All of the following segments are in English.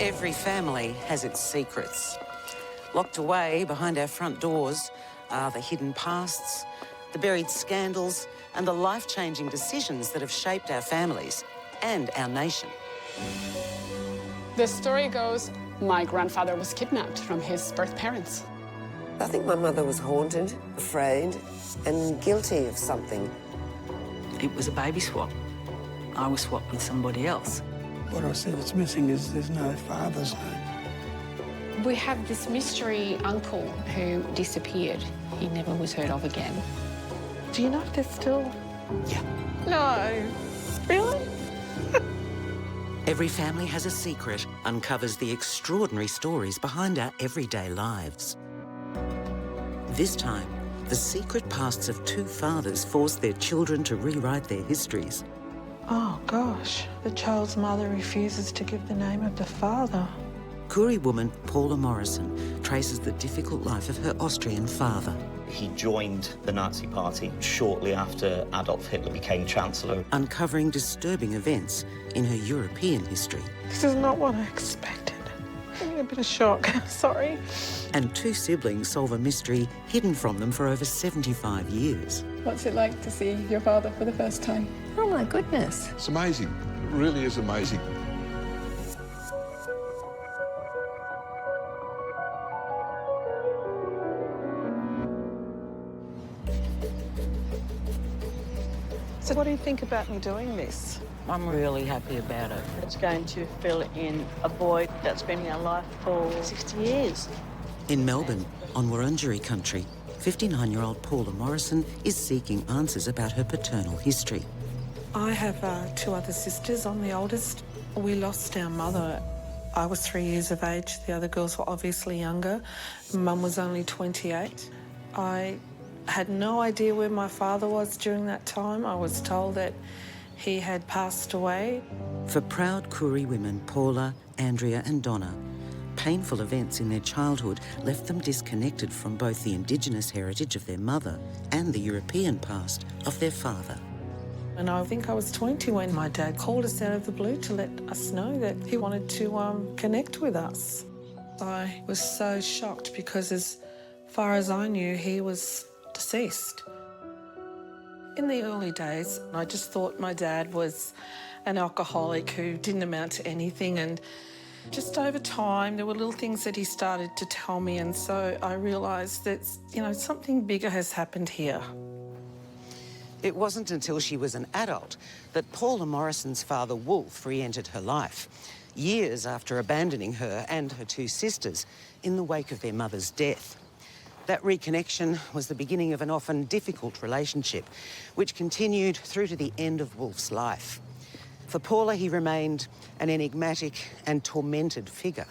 Every family has its secrets. Locked away behind our front doors are the hidden pasts, the buried scandals, and the life-changing decisions that have shaped our families and our nation. The story goes, my grandfather was kidnapped from his birth parents. I think my mother was haunted, afraid, and guilty of something. It was a baby swap. I was swapped with somebody else. What I said that's missing is there's no father's name. We have this mystery uncle who disappeared. He never was heard of again. Do you know if they're still... Yeah. No. Really? Every family has a secret uncovers the extraordinary stories behind our everyday lives. This time, the secret pasts of two fathers forced their children to rewrite their histories. Oh, gosh. The child's mother refuses to give the name of the father. Koori woman Paula Morrison traces the difficult life of her Austrian father. He joined the Nazi Party shortly after Adolf Hitler became Chancellor. Uncovering disturbing events in her European history. This is not what I expected. I'm in a bit of shock. Sorry. And two siblings solve a mystery hidden from them for over 75 years. What's it like to see your father for the first time? Oh, my goodness. It's amazing. It really is amazing. So what do you think about me doing this? I'm really happy about it. It's going to fill in a void that's been in our life for 60 years. In Melbourne, on Wurundjeri country, 59-year-old Paula Morrison is seeking answers about her paternal history. I have two other sisters. I'm the oldest. We lost our mother. I was 3 years of age. The other girls were obviously younger. Mum was only 28. I had no idea where my father was during that time. I was told that he had passed away. For proud Koori women Paula, Andrea and Donna, painful events in their childhood left them disconnected from both the Indigenous heritage of their mother and the European past of their father. And I think I was 20 when my dad called us out of the blue to let us know that he wanted to connect with us. I was so shocked because as far as I knew, he was deceased. In the early days, I just thought my dad was an alcoholic who didn't amount to anything, and just over time there were little things that he started to tell me, and so I realised that, you know, something bigger has happened here. It wasn't until she was an adult that Paula Morrison's father, Wolf, re-entered her life, years after abandoning her and her two sisters in the wake of their mother's death. That reconnection was the beginning of an often difficult relationship, which continued through to the end of Wolf's life. For Paula, he remained an enigmatic and tormented figure.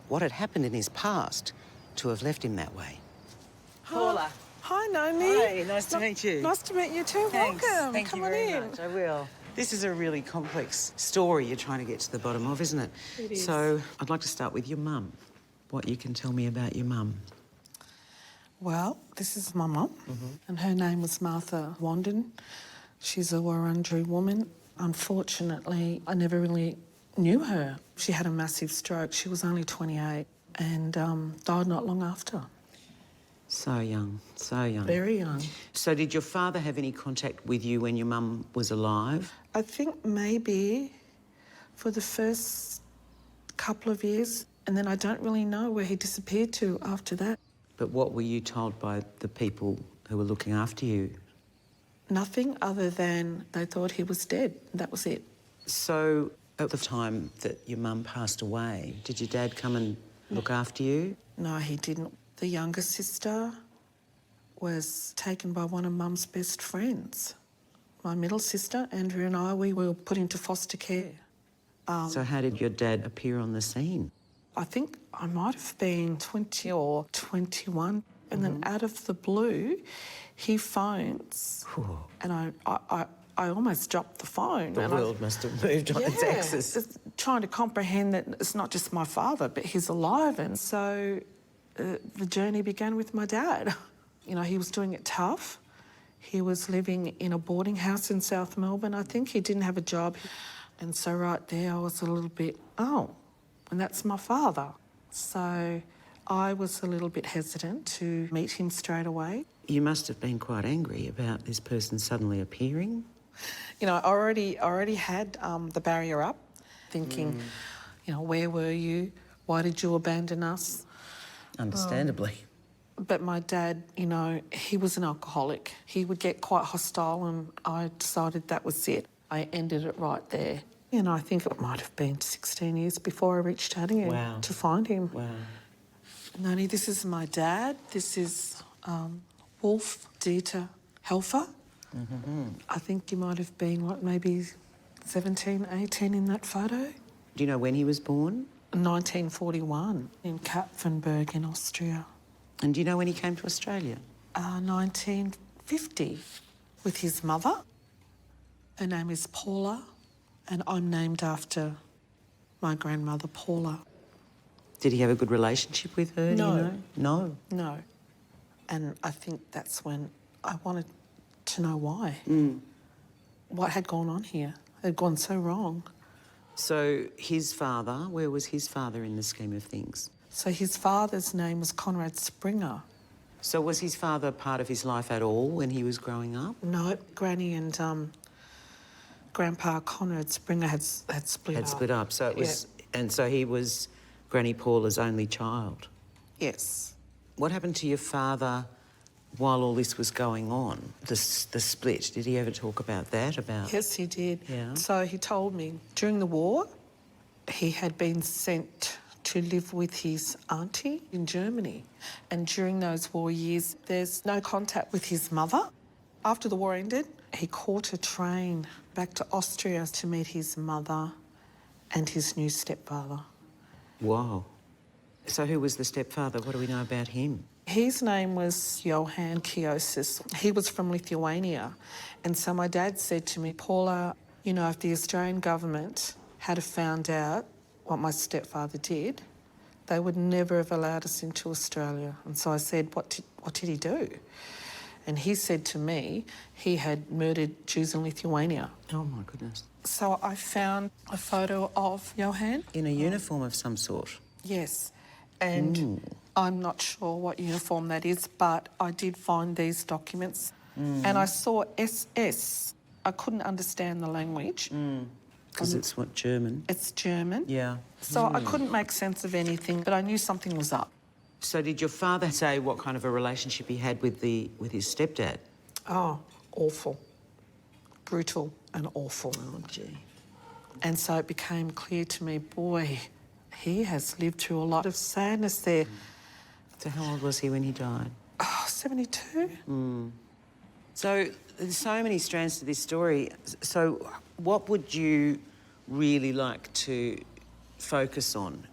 What had happened in his past to have left him that way? Paula. Hi, Naomi. Hi, nice to meet you. Nice to meet you too. Thanks. Welcome. Thank Come you on very in. much. I will. This is a really complex story you're trying to get to the bottom of, isn't it? It is. So I'd like to start with your mum. What you can tell me about your mum. Well, this is my mum, and her name was Martha Wandin. She's a Wurundjeri woman. Unfortunately, I never really knew her. She had a massive stroke. She was only 28 and died not long after. So young, so young. Very young. So did your father have any contact with you when your mum was alive? I think maybe for the first couple of years, and then I don't really know where he disappeared to after that. But what were you told by the people who were looking after you? Nothing other than they thought he was dead. That was it. So at the time that your mum passed away, did your dad come and look after you? No, he didn't. The younger sister was taken by one of Mum's best friends. My middle sister, Andrea, and I, we were put into foster care. So how did your dad appear on the scene? I think I might have been 20 or 21, and then out of the blue, he phones, and I almost dropped the phone. The world must have moved on its axis. Just trying to comprehend that it's not just my father, but he's alive, and so the journey began with my dad. You know, he was doing it tough. He was living in a boarding house in South Melbourne. I think he didn't have a job. And so right there I was a little bit, oh, and that's my father. So I was a little bit hesitant to meet him straight away. You must have been quite angry about this person suddenly appearing. You know, I already had the barrier up, thinking, you know, where were you? Why did you abandon us? Understandably. But my dad, you know, he was an alcoholic. He would get quite hostile, and I decided that was it. I ended it right there. You know, I think it might have been 16 years before I reached out again to find him. Wow. Noni, this is my dad. This is Wolf Dieter Helfer. I think you might have been, what, maybe 17, 18 in that photo? Do you know when he was born? 1941 in Kapfenberg in Austria. And do you know when he came to Australia? 1950 with his mother. Her name is Paula, and I'm named after my grandmother, Paula. Did he have a good relationship with her? No. Do you know? No? No. And I think that's when I wanted to know why. What had gone on here? It had gone so wrong. So his father, where was his father in the scheme of things? So his father's name was Conrad Springer. So was his father part of his life at all when he was growing up? No, Granny and Grandpa Conrad Springer had split up. Had split up. So it was, and so he was Granny Paula's only child. Yes. What happened to your father while all this was going on? The split. Did he ever talk about that? Yes, he did. Yeah. So he told me during the war, he had been sent to live with his auntie in Germany, and during those war years, there's no contact with his mother. After the war ended, he caught a train back to Austria to meet his mother and his new stepfather. Wow. So who was the stepfather? What do we know about him? His name was Johann Kiosis. He was from Lithuania. And so my dad said to me, Paula, you know, if the Australian government had found out what my stepfather did, they would never have allowed us into Australia. And so I said, what did he do? And he said to me, he had murdered Jews in Lithuania. Oh, my goodness. So I found a photo of Johann. In a uniform of some sort? Yes. And I'm not sure what uniform that is, but I did find these documents. And I saw SS. I couldn't understand the language. Because it's what, German? It's German. Yeah. So I couldn't make sense of anything, but I knew something was up. So did your father say what kind of a relationship he had with his stepdad? Oh, awful. Brutal and awful. Oh, gee. And so it became clear to me, boy, he has lived through a lot of sadness there. So how old was he when he died? Oh, 72. So there's so many strands to this story. So what would you really like to focus on?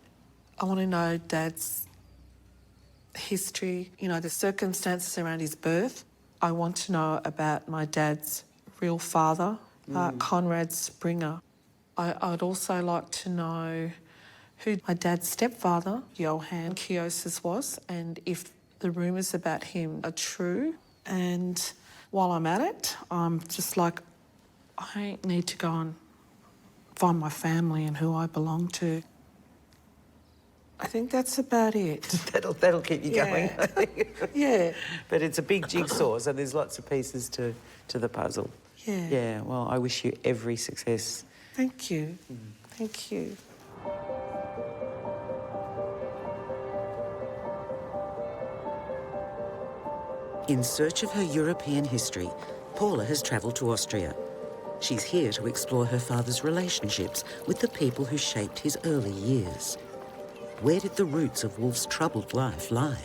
I want to know Dad's history, you know, the circumstances around his birth. I want to know about my dad's real father, Conrad Springer. I'd also like to know who my dad's stepfather, Johann Kiosis, was, and if the rumours about him are true. And while I'm at it, I'm just like, I need to go and find my family and who I belong to. I think that's about it. That'll keep you going. Yeah. But it's a big jigsaw, so there's lots of pieces to the puzzle. Yeah. Yeah, well, I wish you every success. Thank you. Thank you. In search of her European history, Paula has travelled to Austria. She's here to explore her father's relationships with the people who shaped his early years. Where did the roots of Wolf's troubled life lie?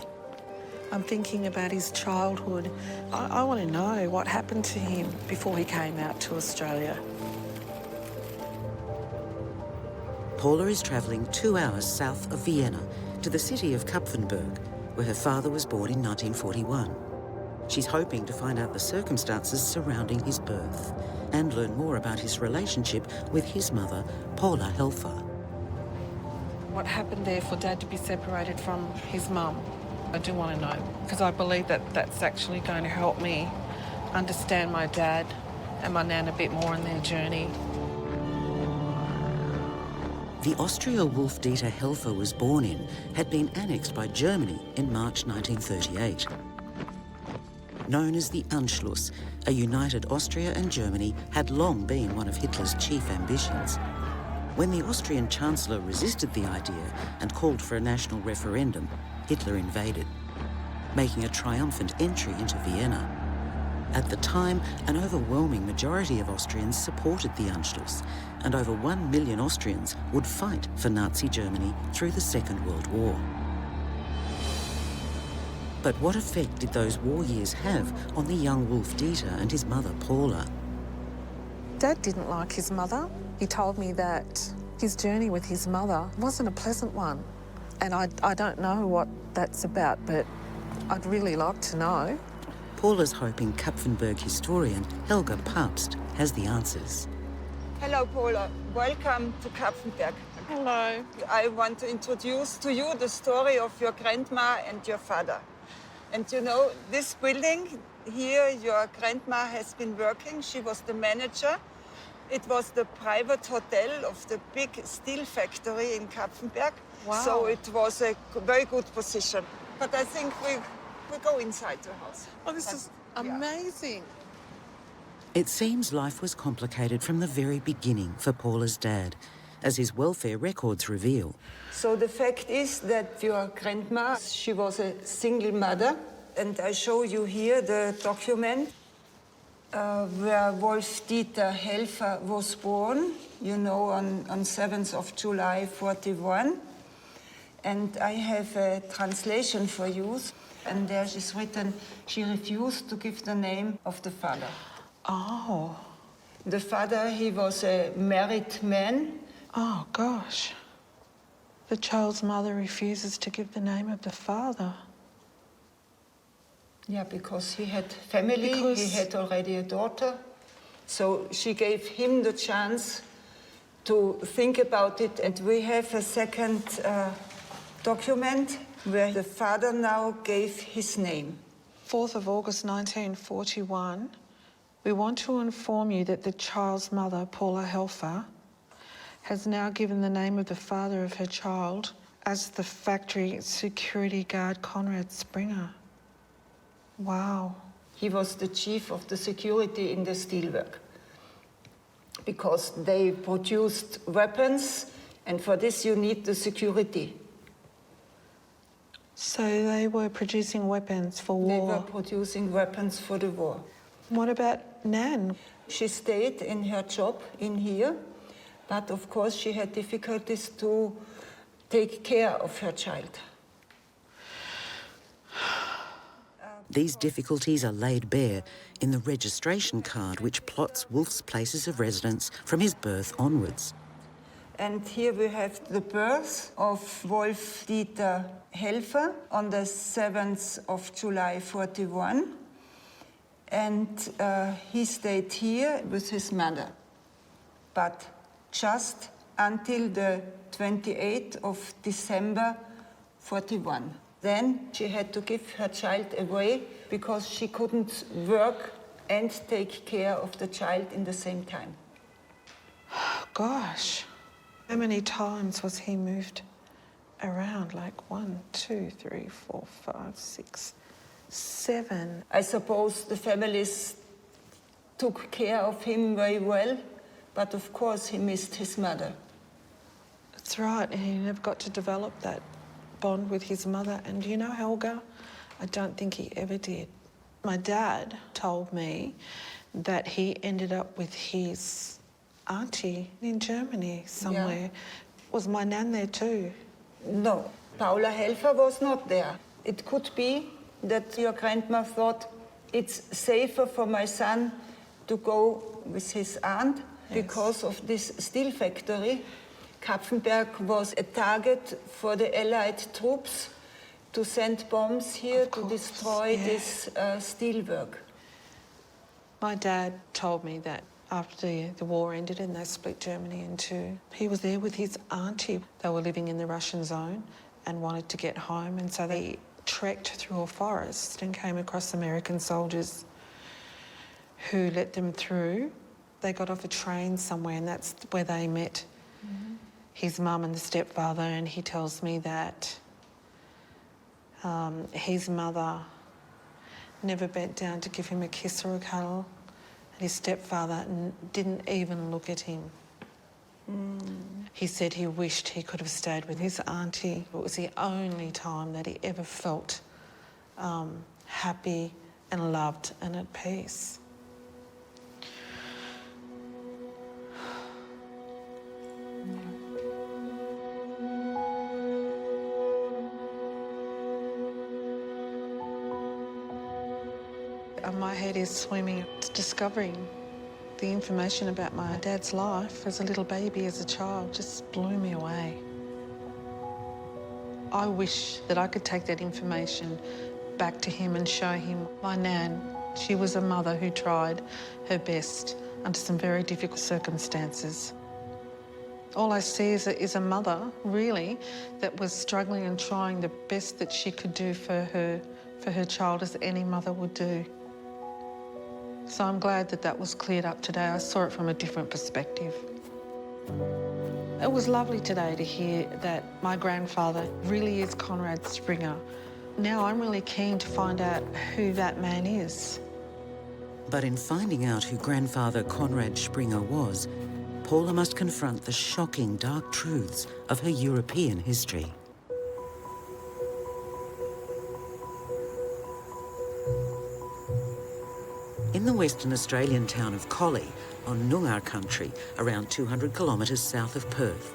I'm thinking about his childhood. I want to know what happened to him before he came out to Australia. Paula is travelling 2 hours south of Vienna to the city of Kapfenberg, where her father was born in 1941. She's hoping to find out the circumstances surrounding his birth and learn more about his relationship with his mother, Paula Helfer. What happened there for Dad to be separated from his mum? I do want to know, because I believe that that's actually going to help me understand my dad and my nan a bit more in their journey. The Austria Wolf Dieter Helfer was born in had been annexed by Germany in March 1938. Known as the Anschluss, a united Austria and Germany had long been one of Hitler's chief ambitions. When the Austrian Chancellor resisted the idea and called for a national referendum, Hitler invaded, making a triumphant entry into Vienna. At the time, an overwhelming majority of Austrians supported the Anschluss, and over 1 million Austrians would fight for Nazi Germany through the Second World War. But what effect did those war years have on the young Wolf Dieter and his mother, Paula? Dad didn't like his mother. He told me that his journey with his mother wasn't a pleasant one. And I don't know what that's about, but I'd really like to know. Paula's hoping Kapfenberg historian Helga Papst has the answers. Hello, Paula. Welcome to Kapfenberg. Hello. I want to introduce to you the story of your grandma and your father. And you know, this building here, your grandma has been working. She was the manager. It was the private hotel of the big steel factory in Kapfenberg. Wow. So it was a very good position. But I think we go inside the house. Oh, this is amazing. It seems life was complicated from the very beginning for Paula's dad, as his welfare records reveal. So the fact is that your grandma, she was a single mother. And I show you here the document where Wolf Dieter Helfer was born, you know, on 7th of July, 41. And I have a translation for you. And there is written, she refused to give the name of the father. Oh. The father, he was a married man. Oh, gosh. The child's mother refuses to give the name of the father. Yeah, because he had family, he had already a daughter. So she gave him the chance to think about it. And we have a second document where the father now gave his name. 4th of August 1941, we want to inform you that the child's mother, Paula Helfer, has now given the name of the father of her child as the factory security guard Conrad Springer. Wow. He was the chief of the security in the steelwork because they produced weapons, and for this you need the security. So they were producing weapons for war? They were producing weapons for the war. What about Nan? She stayed in her job in here, but of course she had difficulties to take care of her child. These difficulties are laid bare in the registration card which plots Wolf's places of residence from his birth onwards. And here we have the birth of Wolf Dieter Helfer on the 7th of July, 41. And he stayed here with his mother, but just until the 28th of December, 41. Then she had to give her child away because she couldn't work and take care of the child in the same time. Gosh. How many times was he moved around? Like 1, 2, 3, 4, 5, 6, 7. I suppose the families took care of him very well, but of course he missed his mother. That's right, and he never got to develop that bond with his mother. And you know, Helga, I don't think he ever did. My dad told me that he ended up with his auntie in Germany somewhere. Yeah. Was my nan there too? No, Paula Helfer was not there. It could be that your grandma thought it's safer for my son to go with his aunt because of this steel factory. Kapfenberg was a target for the Allied troops to send bombs here to destroy this steelwork. My dad told me that after the war ended and they split Germany in two, he was there with his auntie. They were living in the Russian zone and wanted to get home, and so they trekked through a forest and came across American soldiers who let them through. They got off a train somewhere and that's where they met his mum and the stepfather, and he tells me that his mother never bent down to give him a kiss or a cuddle, and his stepfather didn't even look at him. He said he wished he could have stayed with his auntie. It was the only time that he ever felt happy and loved and at peace. My head is swimming, discovering the information about my dad's life as a little baby, as a child, just blew me away. I wish that I could take that information back to him and show him my nan. She was a mother who tried her best under some very difficult circumstances. All I see is a mother, really, that was struggling and trying the best that she could do for her child, as any mother would do. So I'm glad that that was cleared up today. I saw it from a different perspective. It was lovely today to hear that my grandfather really is Conrad Springer. Now I'm really keen to find out who that man is. But in finding out who grandfather Conrad Springer was, Paula must confront the shocking dark truths of her European history. In the Western Australian town of Collie, on Noongar country, around 200 kilometres south of Perth,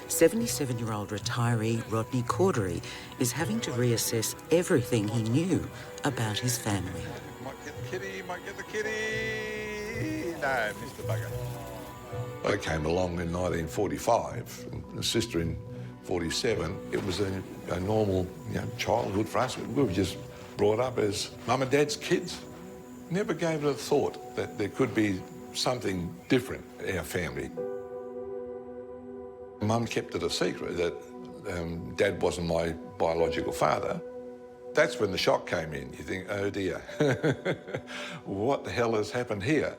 77-year-old retiree Rodney Cordery is having to reassess everything he knew about his family. Might get the kitty, might get the kitty. No, Mr. Bugger. I came along in 1945, and a sister in 47. It was a normal, childhood for us. We were just brought up as mum and dad's kids. Never gave it a thought that there could be something different in our family. Mum kept it a secret that Dad wasn't my biological father. That's when the shock came in. You think, oh dear, what the hell has happened here?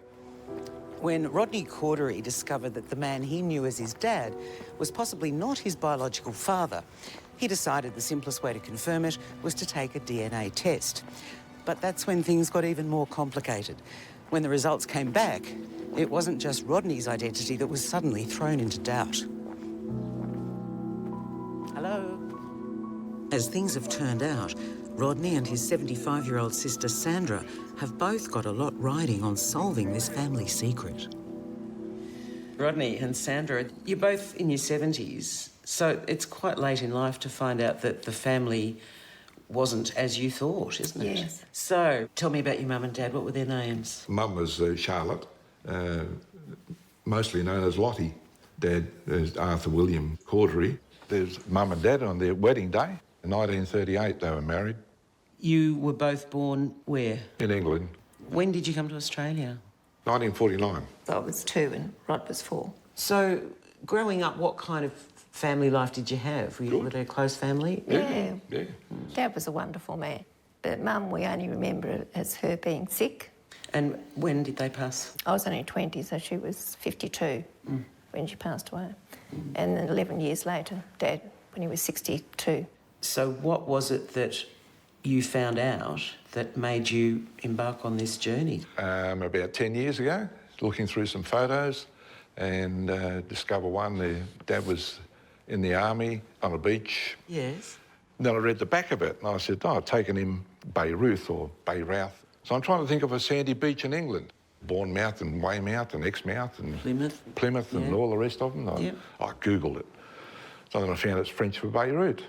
When Rodney Cordery discovered that the man he knew as his dad was possibly not his biological father, he decided the simplest way to confirm it was to take a DNA test. But that's when things got even more complicated. When the results came back, it wasn't just Rodney's identity that was suddenly thrown into doubt. Hello? As things have turned out, Rodney and his 75-year-old sister Sandra have both got a lot riding on solving this family secret. Rodney and Sandra, you're both in your 70s, so it's quite late in life to find out that the family wasn't as you thought, isn't it? Yes. So, tell me about your mum and dad. What were their names? Mum was Charlotte, mostly known as Lottie. Dad is Arthur William Cordery. There's Mum and Dad on their wedding day. In 1938 they were married. You were both born where? In England. When did you come to Australia? 1949. I was 2 and Rod was 4. So, growing up, what kind of family life did you have? Were they a close family? Yeah. Yeah. Dad was a wonderful man. But Mum, we only remember it as her being sick. And when did they pass? I was only 20, so she was 52 when she passed away. And then 11 years later, Dad, when he was 62. So what was it that you found out that made you embark on this journey? About 10 years ago, looking through some photos and discover one, Dad was in the army on a beach. Yes. Then I read the back of it and I said, I've taken him Beirut or Bayreuth. So I'm trying to think of a sandy beach in England. Bournemouth and Weymouth and Exmouth and Plymouth and all the rest of them. I Googled it. So then I found it's French for Beirut.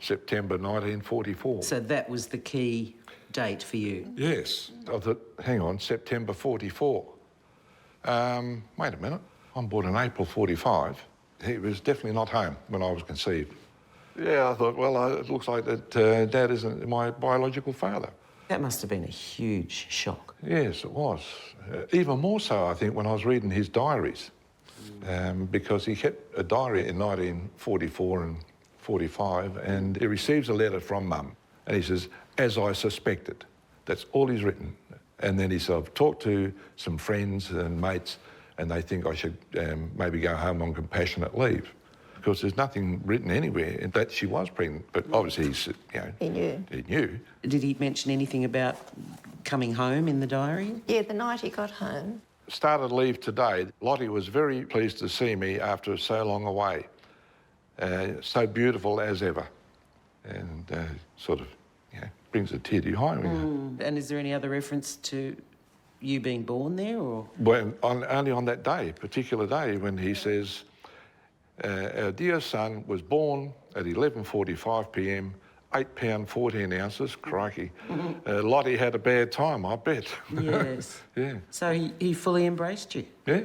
September 1944. So that was the key date for you? Yes. I thought, hang on, September 44. Wait a minute. I'm born in April 45. He was definitely not home when I was conceived. Yeah, I thought, well, it looks like that Dad isn't my biological father. That must have been a huge shock. Yes, it was. Even more so, I think, when I was reading his diaries, because he kept a diary in 1944 and 45, and he receives a letter from Mum, and he says, as I suspected. That's all he's written. And then he said, I've talked to some friends and mates, and they think I should maybe go home on compassionate leave, because there's nothing written anywhere that she was pregnant. But obviously, He knew. He knew. Did he mention anything about coming home in the diary? Yeah, the night he got home. Started leave today. Lottie was very pleased to see me after so long away. So beautiful as ever, and sort of brings a tear to your eye. And is there any other reference to you being born there, or? Well, only on that day, particular day, when he says, our dear son was born at 11:45 p.m, 8 pound 14 ounces, crikey. Lottie had a bad time, I bet. Yes. Yeah. So he fully embraced you? Yeah.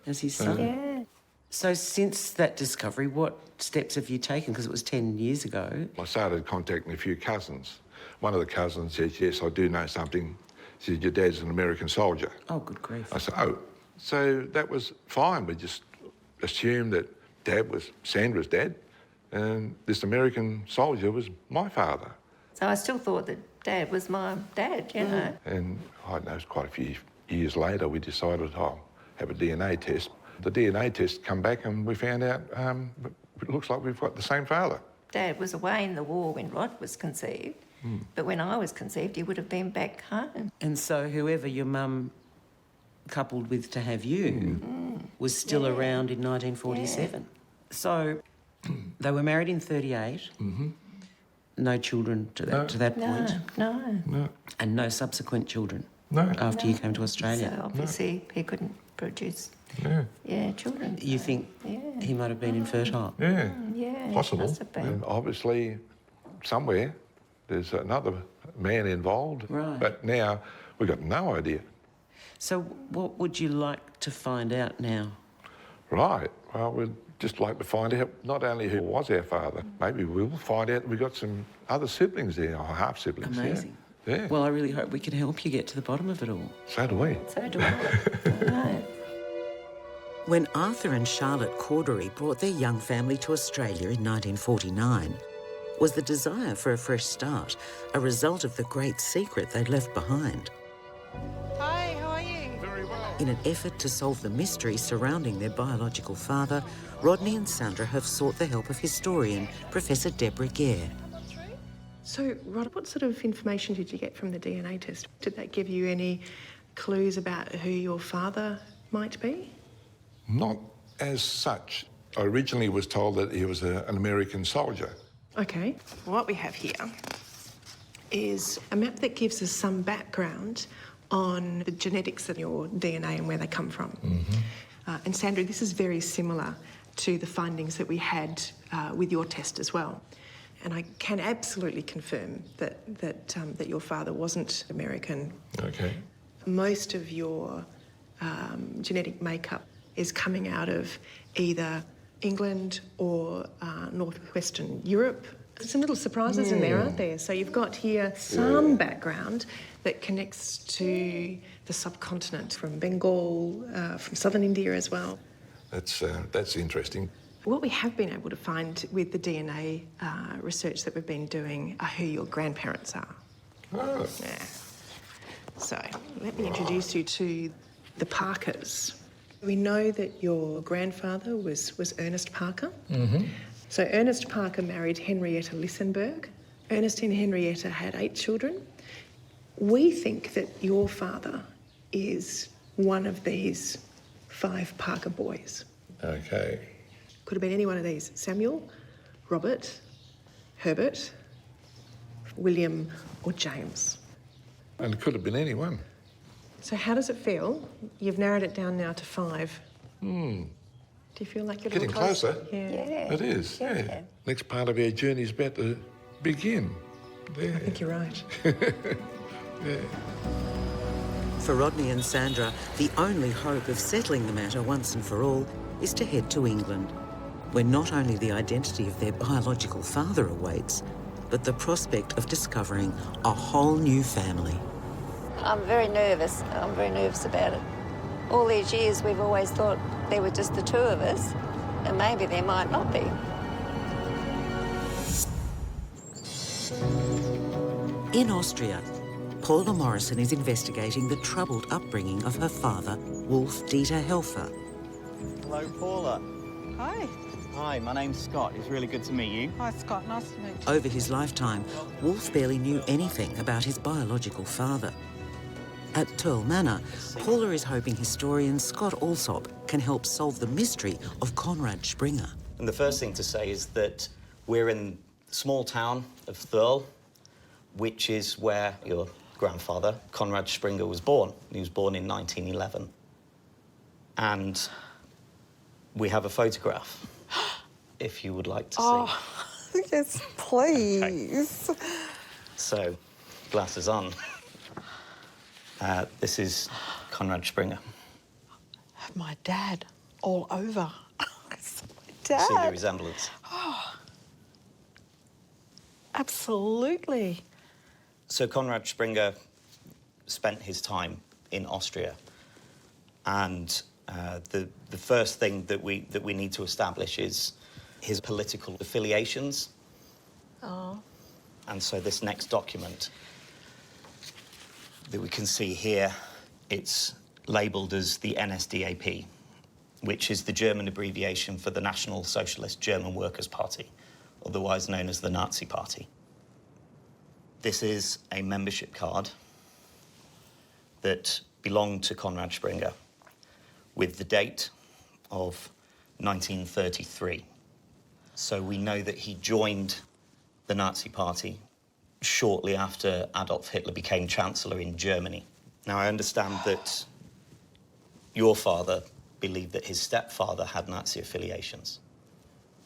As his son? Yeah. So since that discovery, what steps have you taken? Because it was 10 years ago. I started contacting a few cousins. One of the cousins says, yes, I do know something. She said, your dad's an American soldier. Oh, good grief. I said, oh. So that was fine. We just assumed that Dad was Sandra's dad, and this American soldier was my father. So I still thought that Dad was my dad, you know. And I know it's quite a few years later we decided, have a DNA test. The DNA test come back and we found out it looks like we've got the same father. Dad was away in the war when Rod was conceived, but when I was conceived, he would have been back home. And so whoever your mum coupled with to have you was still around in 1947. So they were married in 38. No children to that point. No. And no subsequent children. No. After you came to Australia. So obviously he couldn't produce children. You think he might have been infertile? Yeah. Yeah, Possible. must have been. And obviously, somewhere there's another man involved. Right. But now we've got no idea. So what would you like to find out now? Right. Well, we'd just like to find out not only who was our father, maybe we'll find out we've got some other siblings there, or half-siblings. Amazing. Yeah. Well, I really hope we can help you get to the bottom of it all. So do we. So do I. When Arthur and Charlotte Cordery brought their young family to Australia in 1949, was the desire for a fresh start a result of the great secret they'd left behind? Hi, how are you? Very well. In an effort to solve the mystery surrounding their biological father, Rodney and Sandra have sought the help of historian Professor Deborah Gare. So, Rod, what sort of information did you get from the DNA test? Did that give you any clues about who your father might be? Not as such. I originally was told that he was an American soldier. Okay. What we have here is a map that gives us some background on the genetics of your DNA and where they come from. And Sandra, this is very similar to the findings that we had with your test as well. And I can absolutely confirm that your father wasn't American. Okay. Most of your genetic makeup is coming out of either England or northwestern Europe. Some little surprises in there, aren't there? So you've got here some background that connects to the subcontinent, from Bengal, from southern India as well. That's interesting. What we have been able to find with the DNA research that we've been doing are who your grandparents are. Oh. Yeah. So let me introduce you to the Parkers. We know that your grandfather was Ernest Parker. So Ernest Parker married Henrietta Lissenberg. Ernest and Henrietta had 8 children. We think that your father is one of these 5 Parker boys. Okay. Could have been any one of these: Samuel, Robert, Herbert, William, or James. And it could have been anyone. So how does it feel? You've narrowed it down now to 5. Do you feel like you're Getting a little closer. Yeah. It is, yeah. Next part of our journey is about to begin. Yeah. I think you're right. Yeah. For Rodney and Sandra, the only hope of settling the matter once and for all is to head to England, where not only the identity of their biological father awaits, but the prospect of discovering a whole new family. I'm very nervous. I'm very nervous about it. All these years we've always thought there were just the 2 of us, and maybe there might not be. In Austria, Paula Morrison is investigating the troubled upbringing of her father, Wolf Dieter Helfer. Hello, Paula. Hi. Hi, my name's Scott. It's really good to meet you. Hi, Scott. Nice to meet you. Over his lifetime, Wolf barely knew anything about his biological father. At Turl Manor, Paula is hoping historian Scott Alsop can help solve the mystery of Conrad Springer. And the first thing to say is that we're in the small town of Thurl, which is where your grandfather, Conrad Springer, was born. He was born in 1911. And we have a photograph, if you would like to see. Oh, yes, please. Okay. So, glasses on. This is Conrad Springer. My dad all over. It's my dad. See the resemblance? Oh, absolutely. So Conrad Springer spent his time in Austria, and the first thing that we need to establish is his political affiliations. Oh. And so this next document that we can see here, it's labelled as the NSDAP, which is the German abbreviation for the National Socialist German Workers' Party, otherwise known as the Nazi Party. This is a membership card that belonged to Conrad Springer with the date of 1933. So we know that he joined the Nazi Party shortly after Adolf Hitler became Chancellor in Germany. Now, I understand that your father believed that his stepfather had Nazi affiliations.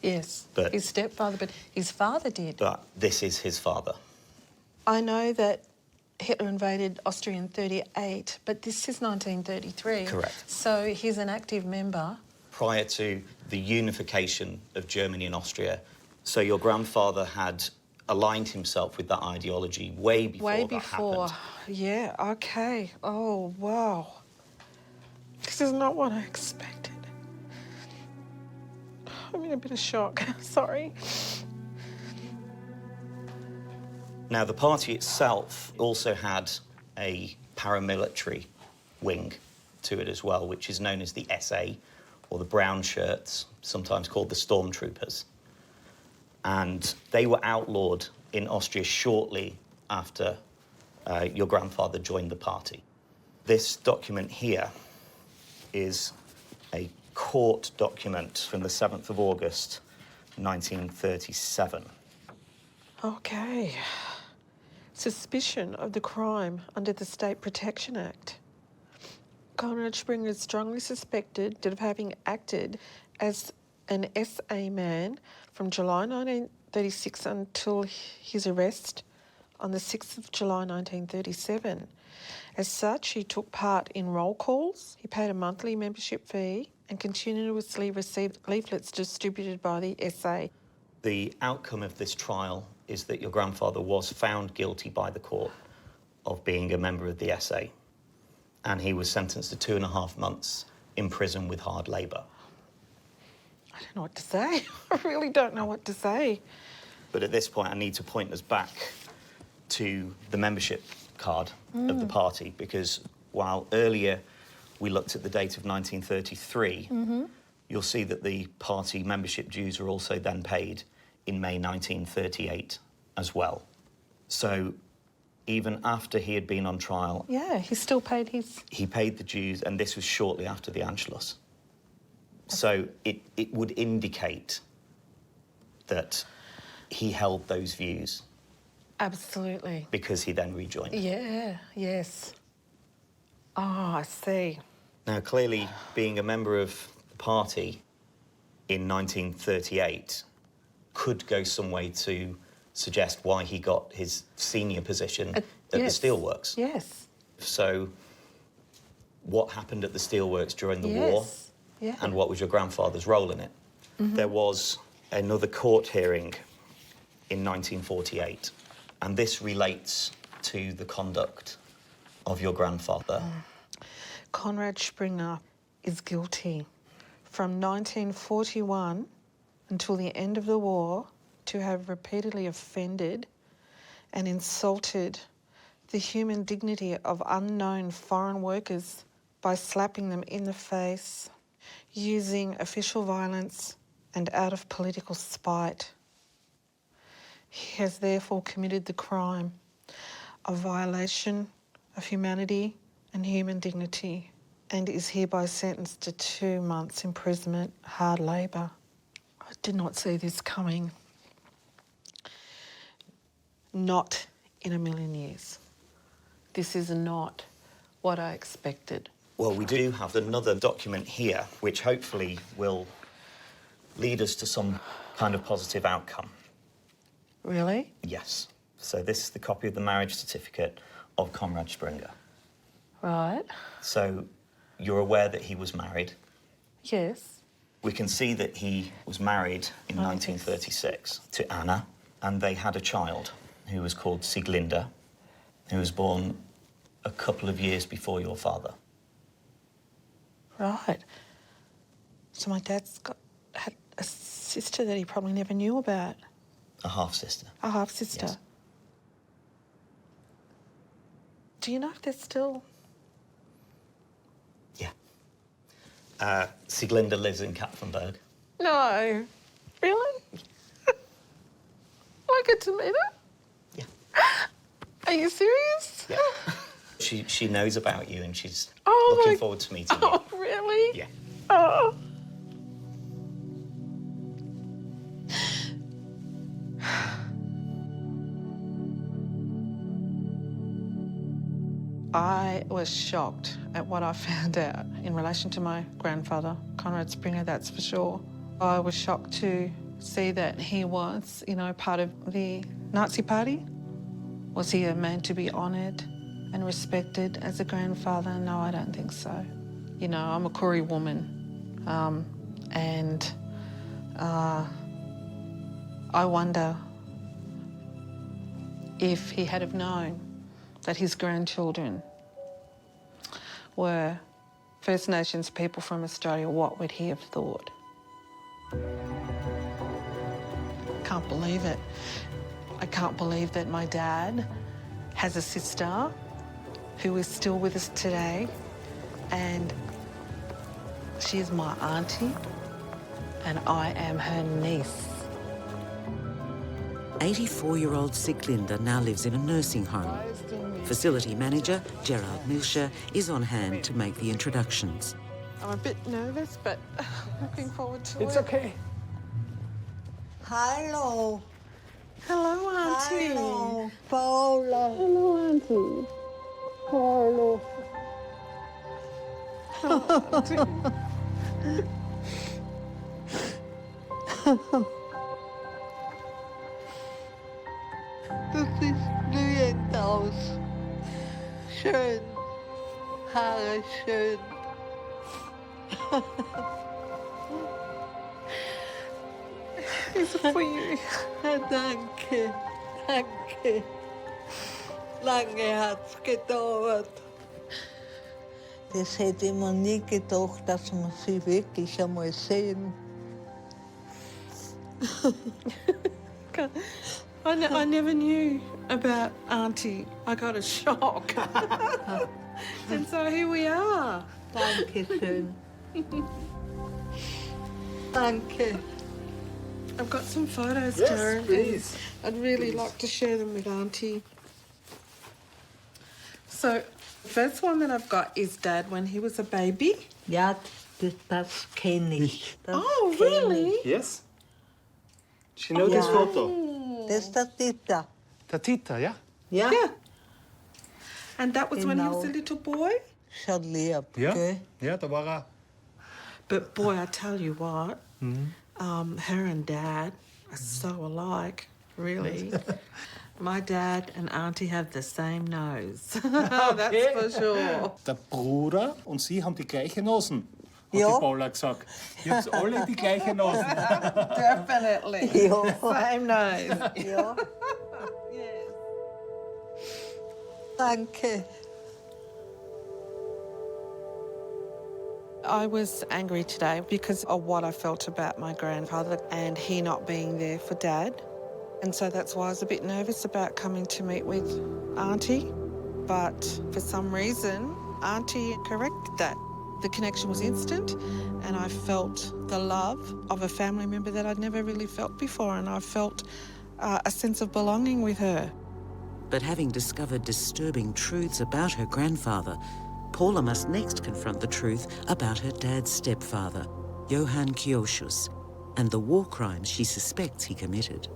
Yes, But- his stepfather, but his father did. But this is his father. I know that Hitler invaded Austria in 1938, but this is 1933. Correct. So he's an active member. Prior to the unification of Germany and Austria, so your grandfather had aligned himself with that ideology way before Way that before. happened. Yeah, okay. Oh, wow. This is not what I expected. I'm in a bit of shock. Sorry. Now, the party itself also had a paramilitary wing to it as well, which is known as the SA, or the brown shirts, sometimes called the stormtroopers. And they were outlawed in Austria shortly after your grandfather joined the party. This document here is a court document from the 7th of August, 1937. Okay. Suspicion of the crime under the State Protection Act. Conrad Springer is strongly suspected of having acted as an SA man from July 1936 until his arrest on the 6th of July 1937. As such, he took part in roll calls, he paid a monthly membership fee and continuously received leaflets distributed by the SA. The outcome of this trial is that your grandfather was found guilty by the court of being a member of the SA, and he was sentenced to 2.5 months in prison with hard labour. I don't know what to say. I really don't know what to say. But at this point, I need to point us back to the membership card of the party, because while earlier we looked at the date of 1933, you'll see that the party membership dues were also then paid in May 1938 as well. So even after he had been on trial... Yeah, he still paid his... He paid the dues, and this was shortly after the Anschluss. So it would indicate that he held those views. Absolutely. Because he then rejoined. Yeah, yes. Oh, I see. Now, clearly, being a member of the party in 1938 could go some way to suggest why he got his senior position at yes. the steelworks. Yes. So, what happened at the steelworks during the war? Yeah. And what was your grandfather's role in it? There was another court hearing in 1948, and this relates to the conduct of your grandfather. Conrad Springer is guilty from 1941 until the end of the war to have repeatedly offended and insulted the human dignity of unknown foreign workers by slapping them in the face, using official violence and out of political spite. He has therefore committed the crime of violation of humanity and human dignity and is hereby sentenced to 2 months imprisonment, hard labour. I did not see this coming. Not in a million years. This is not what I expected. Well, we do have another document here, which hopefully will lead us to some kind of positive outcome. Really? Yes. So this is the copy of the marriage certificate of Conrad Springer. Right. So you're aware that he was married. Yes. We can see that he was married in 1936 to Anna, and they had a child who was called Sieglinde, who was born a couple of years before your father. Right. So my dad's had a sister that he probably never knew about. A half-sister. A half-sister. Yes. Do you know if they're still... Sieglinde lives in Kapfenberg. No. Really? I get to meet her? Yeah. Are you serious? Yeah. She knows about you and she's Oh, looking forward to meeting you. Oh, really? Yeah. Oh. I was shocked at what I found out in relation to my grandfather, Conrad Springer, that's for sure. I was shocked to see that he was, part of the Nazi Party. Was he a man to be honoured and respected as a grandfather? No, I don't think so. I'm a Koori woman, and I wonder if he had have known that his grandchildren were First Nations people from Australia, what would he have thought? Can't believe it. I can't believe that my dad has a sister who is still with us today, and she is my auntie, and I am her niece. 84-year-old Sieglinde now lives in a nursing home. Facility manager Gerard Milcher is on hand to make the introductions. I'm a bit nervous, but looking forward to it. It's okay. Hello. Hello, Auntie. Hello, Paula. Hello, Auntie. Hello. Hello, Auntie. Du siehst blühend aus. Schön. Haare schön. These are for you. Danke. Danke. Lange hat's gedauert. Das hätte man nie gedacht, dass man sie wirklich einmal sehen. I never knew about Auntie. I got a shock. And so here we are. Danke schön. Danke. I've got some photos, Yes, Darren. please. I'd really like to share them with Auntie. So, the first one that I've got is Dad when he was a baby. Ja, das kenne ich. Das Oh, kenn really? ich. Yes. She knows this photo. Das ist der Tita. Tatita, yeah? Ja? Yeah. And that was when he was a Genau. little boy? Schon lieb, Ja, gell? ja, da war er. But boy, I tell you what, her and Dad are so alike, really. My dad and Auntie have the same nose. That's for sure. Der Bruder und Sie haben die gleiche Nosen, hat Ja. die Paula gesagt. Ihr habt alle die gleiche Nosen. Definitely. Ja. Same nose. Ja. Yes. Danke. I was angry today because of what I felt about my grandfather and he not being there for Dad. And so that's why I was a bit nervous about coming to meet with Auntie. but for some reason, Auntie corrected that. The connection was instant, and I felt the love of a family member that I'd never really felt before, and I felt a sense of belonging with her. But having discovered disturbing truths about her grandfather, Paula must next confront the truth about her dad's stepfather, Johann Kioschus, and the war crimes she suspects he committed.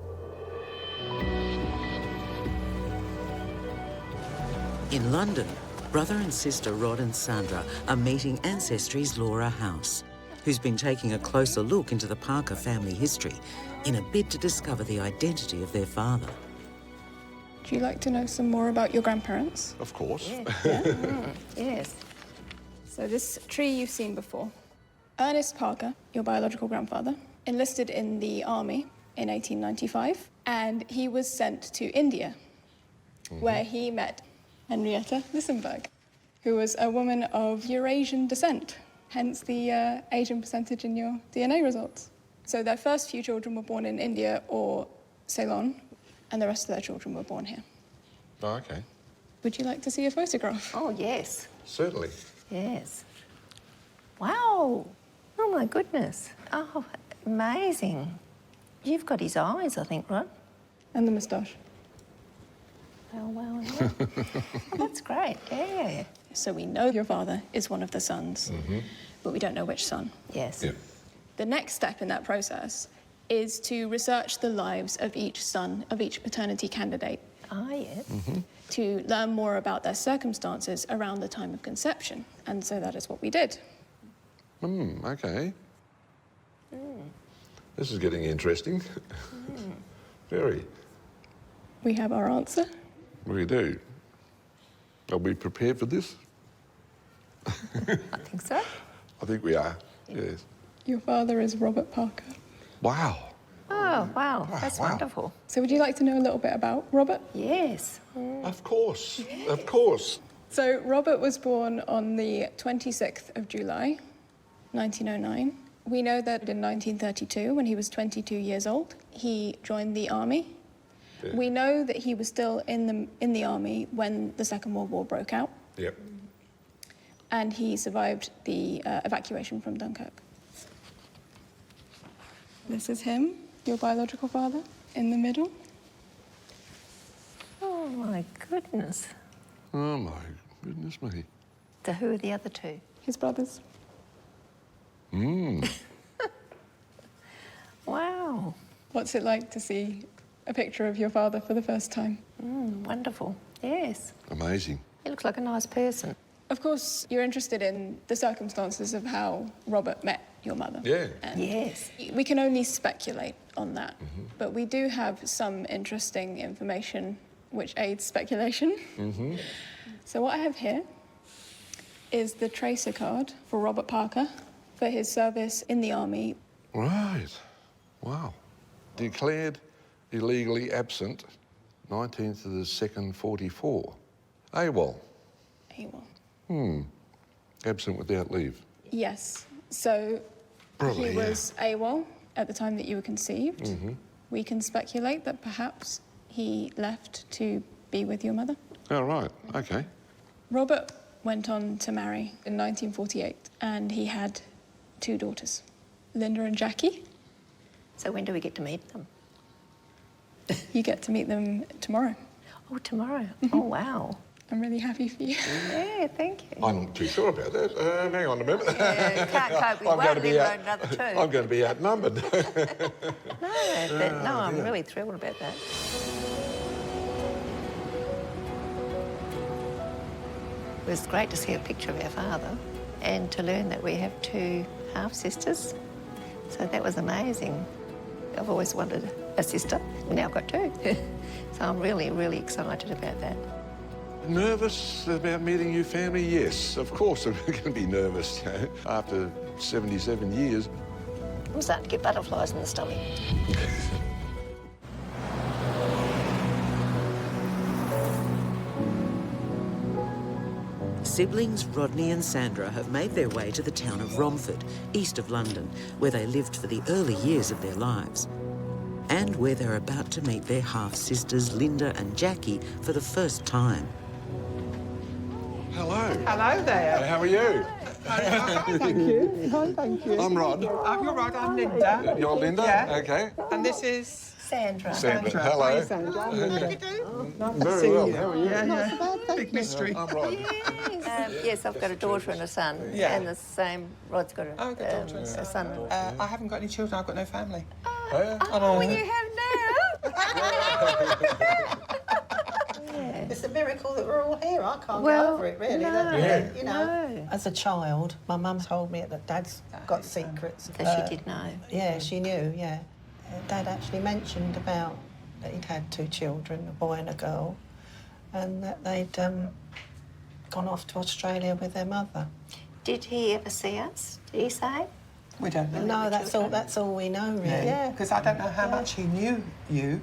In London, brother and sister Rod and Sandra are meeting Ancestry's Laura House, who's been taking a closer look into the Parker family history in a bid to discover the identity of their father. Do you like to know some more about your grandparents? Of course. Yes. So this tree you've seen before. Ernest Parker, your biological grandfather, enlisted in the army in 1895, and he was sent to India, where he met Henrietta Lissenberg, who was a woman of Eurasian descent, hence the Asian percentage in your DNA results. So their first few children were born in India or Ceylon, and the rest of their children were born here. Oh, okay. Would you like to see a photograph? Oh, yes. Certainly. Yes. Wow. Oh, my goodness. Oh, amazing. You've got his eyes, I think, Rod. And the moustache. Wow. Oh, that's great, yeah. So we know your father is one of the sons, but we don't know which son. Yes. Yeah. The next step in that process is to research the lives of each son of each paternity candidate. Ah, yes. To learn more about their circumstances around the time of conception. And so that is what we did. Okay. This is getting interesting. Very. We have our answer. We do. Are we prepared for this? I think so. I think we are, yes. Your father is Robert Parker. Wow. Oh, wow. That's wonderful. So would you like to know a little bit about Robert? Yes. Of course. Of course. So Robert was born on the 26th of July, 1909. We know that in 1932, when he was 22 years old, he joined the army. Yeah. We know that he was still in the army when the Second World War broke out. Yep. And he survived the evacuation from Dunkirk. This is him, your biological father, in the middle. Oh, my goodness. Oh, my goodness me. So who are the other two? His brothers. Wow. What's it like to see a picture of your father for the first time? Wonderful. Yes. Amazing. He looks like a nice person. Of course, you're interested in the circumstances of how Robert met your mother. Yeah. And yes. We can only speculate on that, but we do have some interesting information which aids speculation. So what I have here is the tracer card for Robert Parker for his service in the army. Right. Wow. Declared illegally absent, 19th of the 2nd, 44. AWOL. AWOL. Absent without leave. Yes. So Probably, he was AWOL at the time that you were conceived. Mm-hmm. We can speculate that perhaps he left to be with your mother. Oh, right. Okay. Robert went on to marry in 1948, and he had 2 daughters, Linda and Jackie. So when do we get to meet them? You get to meet them tomorrow. Oh, tomorrow. Oh, wow. I'm really happy for you. Yeah, thank you. I'm not too sure about that. Hang on a minute. Yeah, can't cope with I'm one, going to be let alone another 2. I'm going to be outnumbered. No, I'm really thrilled about that. It was great to see a picture of our father and to learn that we have 2 half-sisters. So that was amazing. I've always wanted a sister, and now I've got 2. So I'm really, really excited about that. Nervous about meeting your family? Yes, of course I'm going to be nervous, you know, after 77 years. I'm starting to get butterflies in the stomach. Siblings Rodney and Sandra have made their way to the town of Romford, east of London, where they lived for the early years of their lives, and where they're about to meet their half-sisters Linda and Jackie for the first time. Hello. Hello there. How are you? Hi, thank you. Hi, thank you. I'm Rod. You're Rod, I'm Linda. You're Linda? Yeah. Okay. And this is... Sandra. Hello. Hi, Sandra. How do you do? Nice to Very see well. you. How are you? Yeah, not so bad, thank Big mystery. I'm Rod. Yes, I've got a daughter and a son. Yeah. And the same, Rod's got a son. I haven't got any children, I've got no family. Oh, you have now? It's a miracle that we're all here. I can't Well, get over it, really. no, That, you know, no. as a child, my mum told me that Dad's got secrets. So she did know. Yeah, she knew. Yeah, Dad actually mentioned about that he'd had 2 children, a boy and a girl, and that they'd gone off to Australia with their mother. Did he ever see us? Did he say? We don't know. No, that's all we know, really. Yeah, because I don't know how much he knew you.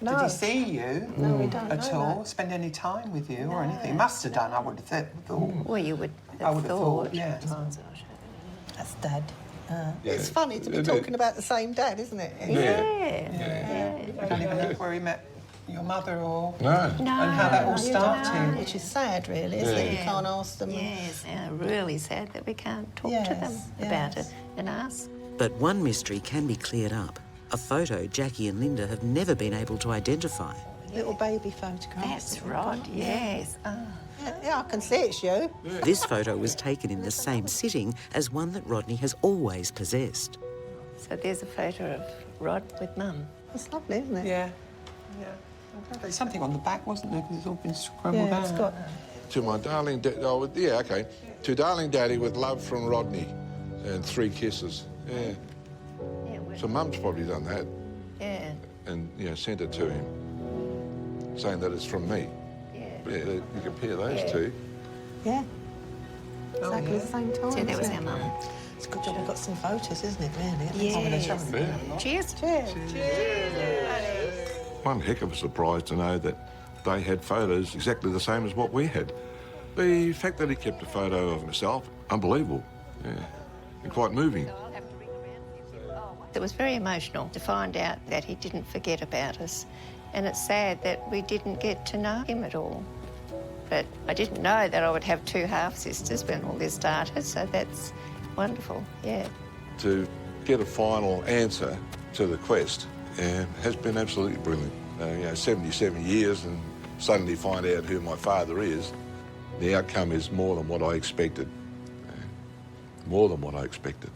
No. Did he see you No, we don't at know all? that. Spend any time with you or anything? He must have done, I would have thought. Well, you would have I would have thought, yeah. That's Dad. Yeah. It's funny to be talking about the same Dad, isn't it? I don't even know where he met your mother or... No. And how that all you started. don't know, which is sad, really, isn't it? You can't ask them. Yes, really sad that we can't talk to them about it and ask. But one mystery can be cleared up. A photo Jackie and Linda have never been able to identify. Little baby photographs. That's Rod, yes. Yeah, I can see it's you. This photo was taken in the same sitting as one that Rodney has always possessed. So there's a photo of Rod with Mum. It's lovely, isn't it? Yeah. There's something on the back, wasn't there? Because it's all been scrambled out. It's got... To my darling okay. To darling Daddy with love from Rodney and 3 kisses. Yeah. So Mum's probably done that. Yeah. And, sent it to him, saying that it's from me. Yeah. You compare those two. Yeah. Exactly the same time. So that was isn't our it? Mum. It's a good job we've got some photos, isn't it, really? Yes. Cheers. One heck of a surprise to know that they had photos exactly the same as what we had. The fact that he kept a photo of himself, unbelievable. Yeah. And quite moving. It was very emotional to find out that he didn't forget about us. And it's sad that we didn't get to know him at all. But I didn't know that I would have 2 half-sisters when all this started, so that's wonderful, yeah. To get a final answer to the quest has been absolutely brilliant. 77 years and suddenly find out who my father is. The outcome is more than what I expected. More than what I expected.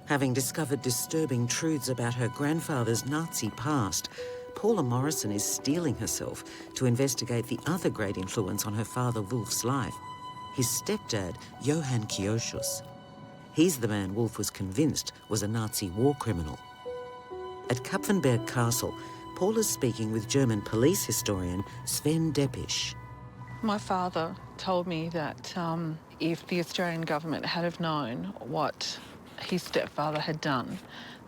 Having discovered disturbing truths about her grandfather's Nazi past, Paula Morrison is steeling herself to investigate the other great influence on her father Wolf's life, his stepdad, Johann Kioschus. He's the man Wolf was convinced was a Nazi war criminal. At Kapfenberg Castle, Paula's speaking with German police historian Sven Deppisch. My father told me that if the Australian government had have known what his stepfather had done,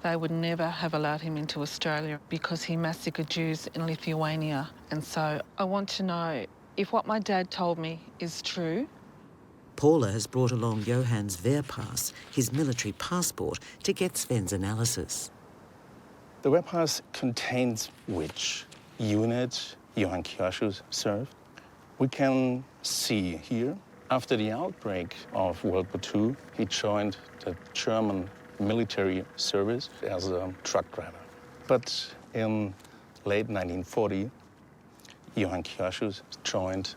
they would never have allowed him into Australia because he massacred Jews in Lithuania. And so I want to know if what my dad told me is true. Paula has brought along Johann's Wehrpass, his military passport, to get Sven's analysis. The Wehrpass contains which unit Johann Kioschus served. We can see here, after the outbreak of World War II, he joined the German military service as a truck driver. But in late 1940, Johann Kioschus joined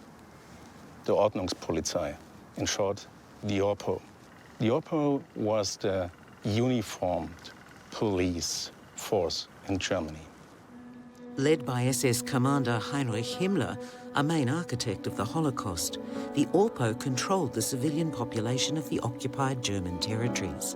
the Ordnungspolizei, in short, the ORPO. The ORPO was the uniformed police force in Germany. Led by SS Commander Heinrich Himmler, a main architect of the Holocaust, the ORPO controlled the civilian population of the occupied German territories.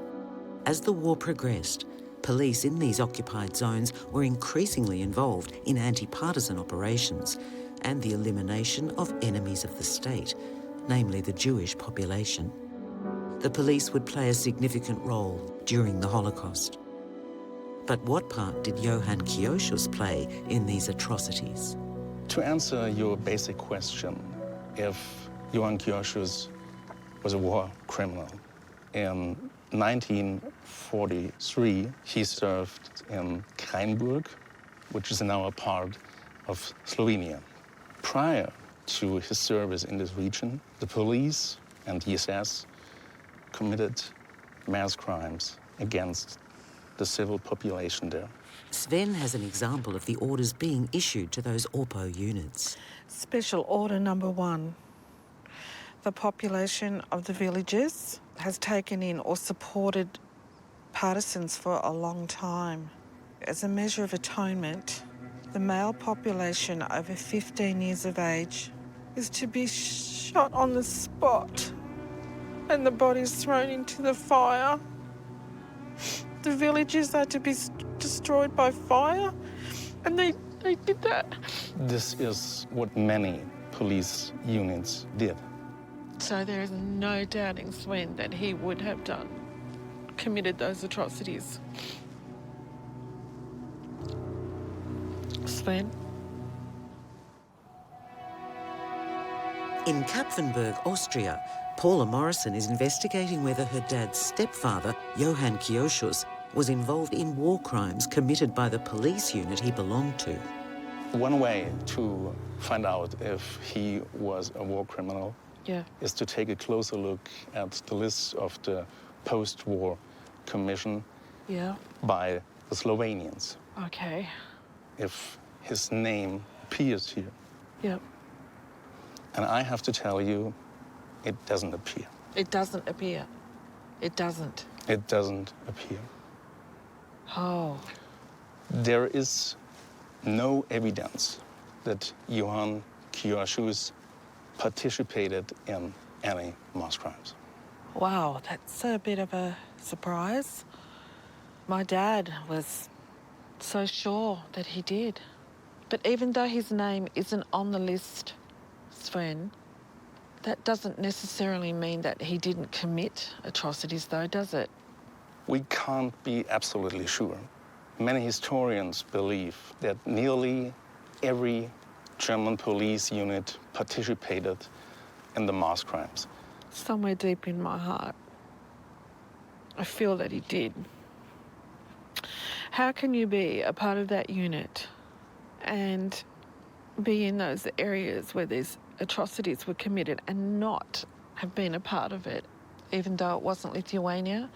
As the war progressed, police in these occupied zones were increasingly involved in anti-partisan operations and the elimination of enemies of the state, namely the Jewish population. The police would play a significant role during the Holocaust. But what part did Johann Kioschus play in these atrocities? To answer your basic question, if Johann Kioschus was a war criminal, in 1943 he served in Kreinburg, which is now a part of Slovenia. Prior to his service in this region, the police and the SS committed mass crimes against the civil population there. Sven has an example of the orders being issued to those Orpo units. Special Order Number 1. The population of the villages has taken in or supported partisans for a long time. As a measure of atonement, the male population over 15 years of age is to be shot on the spot and the bodies thrown into the fire. The villages are to be destroyed by fire, and they did that. This is what many police units did. So there is no doubting Sven that he would have committed those atrocities. Sven? In Kapfenberg, Austria, Paula Morrison is investigating whether her dad's stepfather, Johann Kioschus, was involved in war crimes committed by the police unit he belonged to. One way to find out if he was a war criminal is to take a closer look at the list of the post-war commission by the Slovenians. Okay. If his name appears here. Yep. And I have to tell you, it doesn't appear. It doesn't appear. It doesn't. It doesn't appear. Oh. There is no evidence that Johann Kioschus participated in any mass crimes. Wow, that's a bit of a surprise. My dad was so sure that he did. But even though his name isn't on the list, Sven, that doesn't necessarily mean that he didn't commit atrocities, though, does it? We can't be absolutely sure. Many historians believe that nearly every German police unit participated in the mass crimes. Somewhere deep in my heart, I feel that he did. How can you be a part of that unit and be in those areas where these atrocities were committed and not have been a part of it, even though it wasn't Lithuania,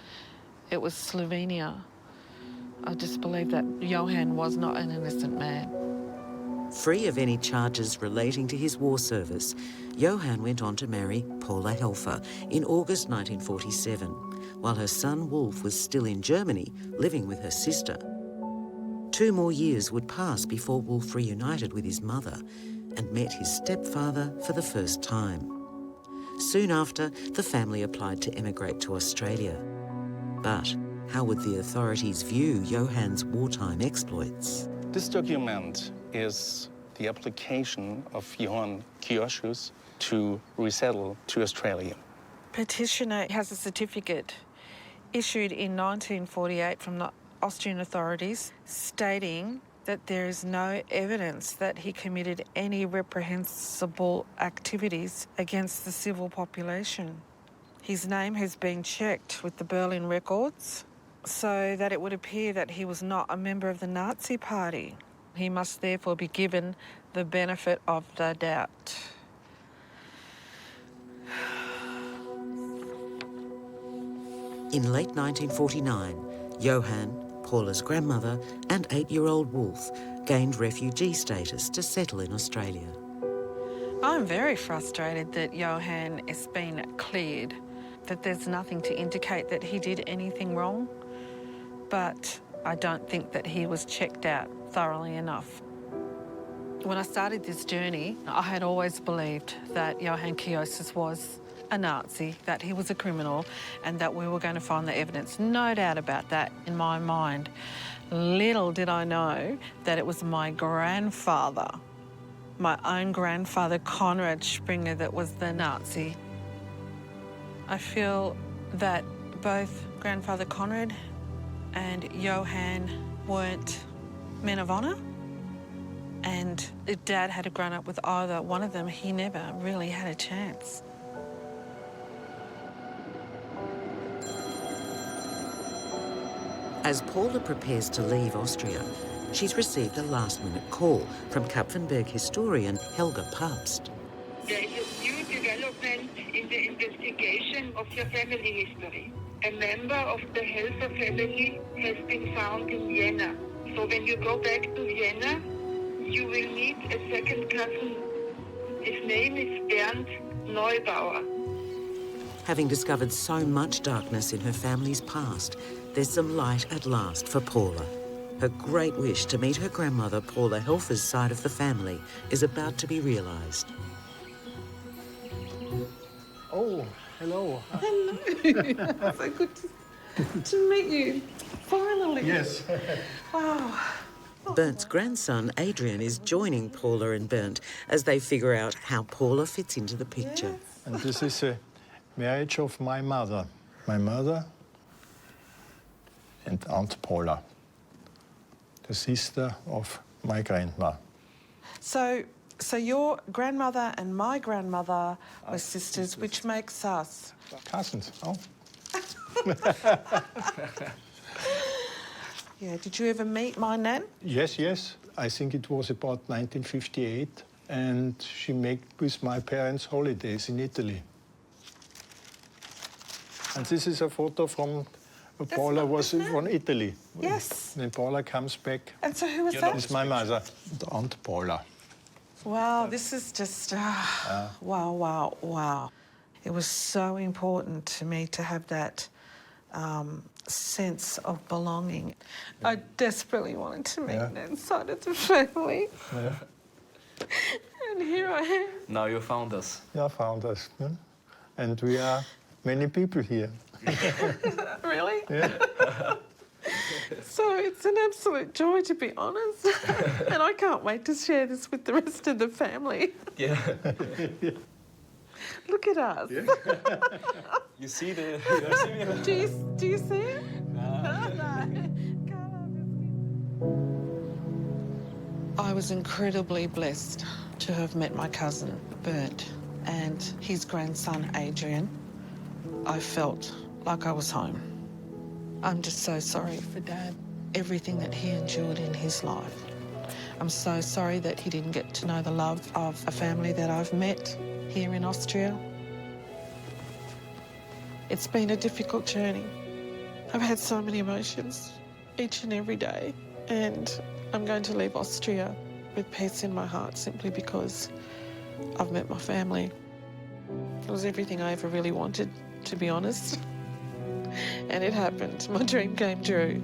it was Slovenia? I just believe that Johann was not an innocent man. Free of any charges relating to his war service, Johann went on to marry Paula Helfer in August 1947, while her son Wolf was still in Germany, living with her sister. 2 more years would pass before Wolf reunited with his mother and met his stepfather for the first time. Soon after, the family applied to emigrate to Australia. But how would the authorities view Johann's wartime exploits? This document is the application of Johann Kioschus to resettle to Australia. Petitioner has a certificate issued in 1948 from the Austrian authorities stating that there is no evidence that he committed any reprehensible activities against the civil population. His name has been checked with the Berlin records so that it would appear that he was not a member of the Nazi Party. He must therefore be given the benefit of the doubt. In late 1949, Johann, Paula's grandmother, and 8-year-old Wolf gained refugee status to settle in Australia. I'm very frustrated that Johann has been cleared, that there's nothing to indicate that he did anything wrong, but I don't think that he was checked out thoroughly enough. When I started this journey, I had always believed that Johann Kioschus was a Nazi, that he was a criminal, and that we were going to find the evidence. No doubt about that in my mind. Little did I know that it was my grandfather, my own grandfather, Konrad Springer, that was the Nazi. I feel that both grandfather Konrad and Johann weren't men of honour, and if Dad had grown up with either one of them, he never really had a chance. As Paula prepares to leave Austria, she's received a last-minute call from Kapfenberg historian Helga Papst. There is a new development in the investigation of your family history. A member of the Helfer family has been found in Vienna. So when you go back to Vienna, you will meet a second cousin. His name is Bernd Neubauer. Having discovered so much darkness in her family's past, there's some light at last for Paula. Her great wish to meet her grandmother, Paula Helfer's side of the family, is about to be realised. Oh, hello. Hello. So good to meet you. Finally. Yes. Wow. Bernd's grandson, Adrian, is joining Paula and Bernd as they figure out how Paula fits into the picture. Yes. And this is a marriage of my mother. My mother and Aunt Paula, the sister of my grandma. So your grandmother and my grandmother were sisters, which makes us... Cousins, oh. Yeah, did you ever meet my nan? Yes, yes. I think it was about 1958, and she made with my parents holidays in Italy. And this is a photo from Paula was from Italy. Yes. When Paula comes back. And so who was that? It's my mother, Aunt Paula. Wow, this is just, wow, wow, wow. It was so important to me to have that sense of belonging. I desperately wanted to meet Nan's side of the family. Yeah. And here I am. Now you found us. Yeah, found us. Yeah. And we are many people here. Really? Yeah. So it's an absolute joy, to be honest. And I can't wait to share this with the rest of the family. Yeah. Look at us. Yeah. You see the... Do you see it? I was incredibly blessed to have met my cousin, Bernd, and his grandson, Adrian. I felt like I was home. I'm just so sorry for Dad, everything that he endured in his life. I'm so sorry that he didn't get to know the love of a family that I've met here in Austria. It's been a difficult journey. I've had so many emotions each and every day, and I'm going to leave Austria with peace in my heart simply because I've met my family. It was everything I ever really wanted, to be honest. And it happened. My dream came true.